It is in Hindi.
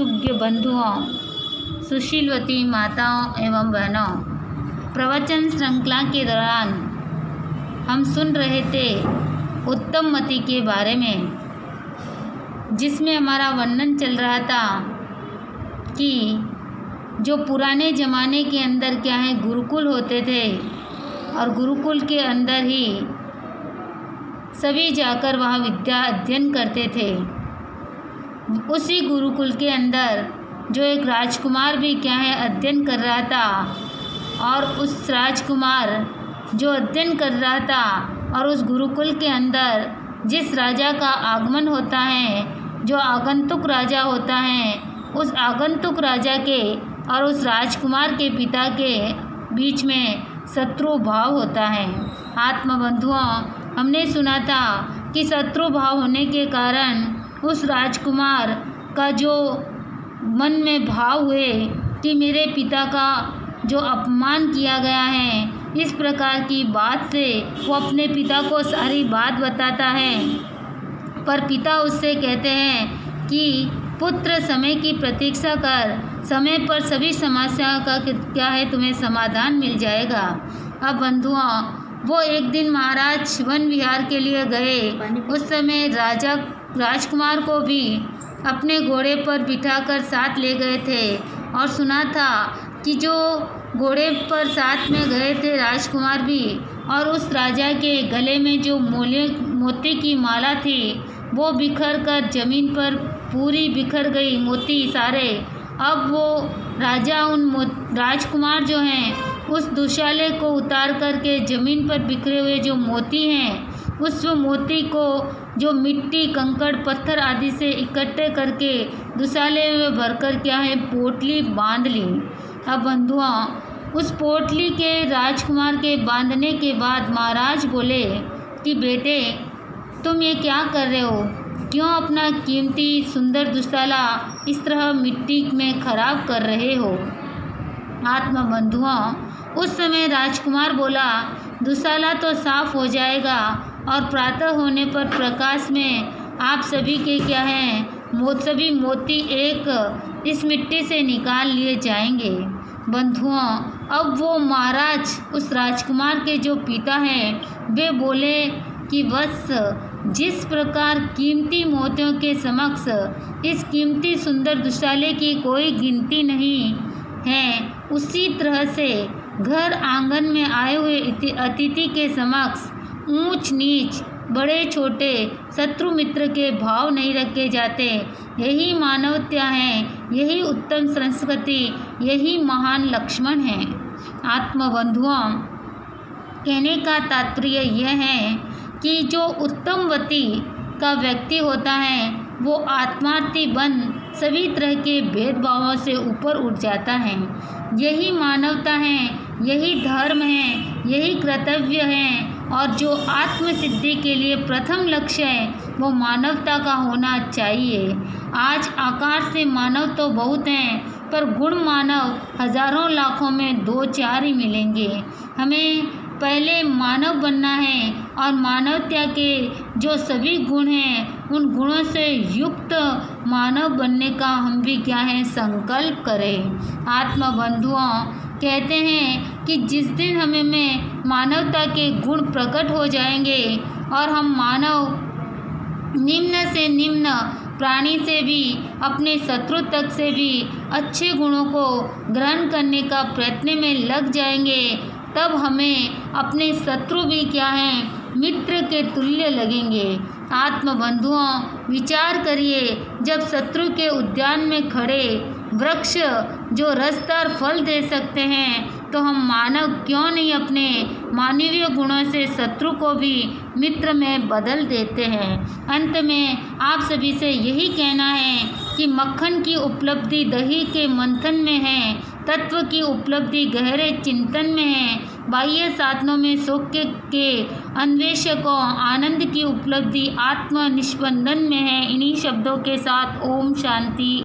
सुज्ञ बंधुओं, सुशीलवती माताओं एवं बहनों, प्रवचन श्रृंखला के दौरान हम सुन रहे थे उत्तममति के बारे में, जिसमें हमारा वर्णन चल रहा था कि जो पुराने ज़माने के अंदर क्या है गुरुकुल होते थे और गुरुकुल के अंदर ही सभी जाकर वहाँ विद्या अध्ययन करते थे। उसी गुरुकुल के अंदर जो एक राजकुमार भी क्या है अध्ययन कर रहा था और उस राजकुमार जो अध्ययन कर रहा था और उस गुरुकुल के अंदर जिस राजा का आगमन होता है, जो आगंतुक राजा होता है, उस आगंतुक राजा के और उस राजकुमार के पिता के बीच में शत्रु भाव होता है। आत्मबंधुओं, हमने सुना था कि शत्रु भाव होने के कारण उस राजकुमार का जो मन में भाव हुए कि मेरे पिता का जो अपमान किया गया है, इस प्रकार की बात से वो अपने पिता को सारी बात बताता है। पर पिता उससे कहते हैं कि पुत्र, समय की प्रतीक्षा कर, समय पर सभी समस्याओं का क्या है तुम्हें समाधान मिल जाएगा। अब बंधुओं, वो एक दिन महाराज वन विहार के लिए गए। उस समय राजकुमार को भी अपने घोड़े पर बिठाकर साथ ले गए थे और सुना था कि जो घोड़े पर साथ में गए थे राजकुमार भी, और उस राजा के गले में जो मोती की माला थी वो बिखर कर जमीन पर पूरी बिखर गई, मोती सारे। अब वो राजा उन राजकुमार जो हैं उस दुशाले को उतार करके ज़मीन पर बिखरे हुए जो मोती हैं, उस मोती को जो मिट्टी, कंकड़, पत्थर आदि से इकट्ठे करके दुशाले में भरकर क्या है पोटली बांध ली। अब बंधुओं, उस पोटली के राजकुमार के बांधने के बाद महाराज बोले कि बेटे, तुम ये क्या कर रहे हो? क्यों अपना कीमती सुंदर दुशाला इस तरह मिट्टी में खराब कर रहे हो? आत्मबंधुओं, उस समय राजकुमार बोला, दुशाला तो साफ हो जाएगा और प्रातः होने पर प्रकाश में आप सभी के क्या हैं सभी मोती एक इस मिट्टी से निकाल लिए जाएंगे। बंधुओं, अब वो महाराज उस राजकुमार के जो पिता हैं वे बोले कि बस जिस प्रकार कीमती मोतियों के समक्ष इस कीमती सुंदर दुशाले की कोई गिनती नहीं है, उसी तरह से घर आंगन में आए हुए अतिथि के समक्ष ऊंच नीच, बड़े छोटे, शत्रु मित्र के भाव नहीं रखे जाते। यही मानवता है, यही उत्तम संस्कृति, यही महान लक्ष्मण है। आत्मबंधुओं, कहने का तात्पर्य यह है कि जो उत्तमवती का व्यक्ति होता है वो आत्मार्थी बन सभी तरह के भेदभावों से ऊपर उठ जाता है। यही मानवता है, यही धर्म है, यही कर्तव्य है, और जो आत्मसिद्धि के लिए प्रथम लक्ष्य है वो मानवता का होना चाहिए। आज आकार से मानव तो बहुत हैं, पर गुण मानव हजारों लाखों में 2-4 ही मिलेंगे। हमें पहले मानव बनना है और मानवता के जो सभी गुण हैं उन गुणों से युक्त मानव बनने का हम भी क्या है संकल्प करें। आत्मबंधुओं, कहते हैं कि जिस दिन हमें में मानवता के गुण प्रकट हो जाएंगे और हम मानव निम्न से निम्न प्राणी से भी, अपने शत्रु तक से भी अच्छे गुणों को ग्रहण करने का प्रयत्न में लग जाएंगे, तब हमें अपने शत्रु भी क्या हैं मित्र के तुल्य लगेंगे। आत्मबंधुओं, विचार करिए, जब शत्रु के उद्यान में खड़े वृक्ष जो रसदार फल दे सकते हैं, तो हम मानव क्यों नहीं अपने मानवीय गुणों से शत्रु को भी मित्र में बदल देते हैं। अंत में आप सभी से यही कहना है कि मक्खन की उपलब्धि दही के मंथन में है, तत्व की उपलब्धि गहरे चिंतन में है, बाह्य साधनों में सुख के अन्वेषकों आनंद की उपलब्धि आत्म निष्पंदन में है। इन्हीं शब्दों के साथ ओम शांति।